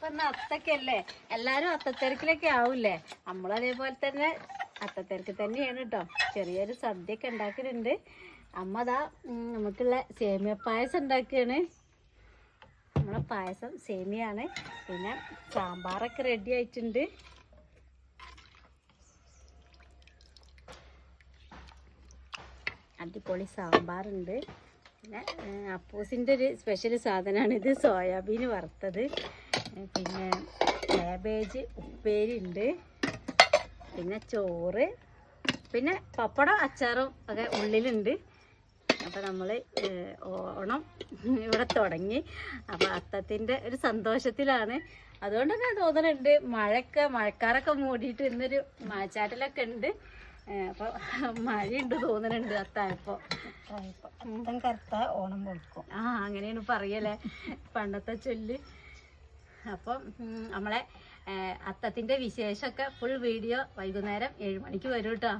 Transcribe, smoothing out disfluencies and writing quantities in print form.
ഇപ്പൊ അത്തക്കല്ലേ, എല്ലാരും അത്തത്തിരക്കിലൊക്കെ ആവൂലേ. നമ്മളതേപോലെ തന്നെ അത്തത്തിരക്ക് തന്നെയാണ് കേട്ടോ. ചെറിയൊരു സദ്യയൊക്കെ ഉണ്ടാക്കിയിട്ടുണ്ട്. അമ്മ ദാ നമുക്കുള്ള സേമിയ പായസം ഉണ്ടാക്കുകയാണ്. നമ്മളെ പായസം സേമിയാണ്. പിന്നെ സാമ്പാറൊക്കെ റെഡി ആയിട്ടുണ്ട്. അടിപൊളി സാമ്പാറുണ്ട്. പിന്നെ അപ്പൂസിൻ്റെ ഒരു സ്പെഷ്യൽ സാധനമാണ് ഇത്, സോയാബീൻ വറുത്തത്. പിന്നെ കാബേജ് ഉപ്പേരി ഉണ്ട്. പിന്നെ ചോറ്, പിന്നെ പപ്പടം അച്ചാറും ഒക്കെ ഉള്ളിലുണ്ട്. അപ്പോൾ നമ്മൾ ഓണം ഇവിടെ തുടങ്ങി. അപ്പോൾ അത്തത്തിൻ്റെ ഒരു സന്തോഷത്തിലാണ്. അതുകൊണ്ട് തന്നെ തോന്നുന്നുണ്ട് മഴക്കാരൊക്കെ മൂടിയിട്ട് ഇന്നൊരു മഴച്ചാറ്റലൊക്കെ ഉണ്ട്. അപ്പോൾ മഴയുണ്ട് തോന്നുന്നുണ്ട് അത്തായപ്പോൾ. അത്തം കറുത്ത ഓണം പൊളിക്കും, അങ്ങനെയാണ് പറയല്ലേ പണ്ടത്തെ ചൊല്ല്. അപ്പം നമ്മളെ അത്തത്തിൻ്റെ വിശേഷമൊക്കെ ഫുൾ വീഡിയോ വൈകുന്നേരം 7 മണിക്ക് വരും കേട്ടോ.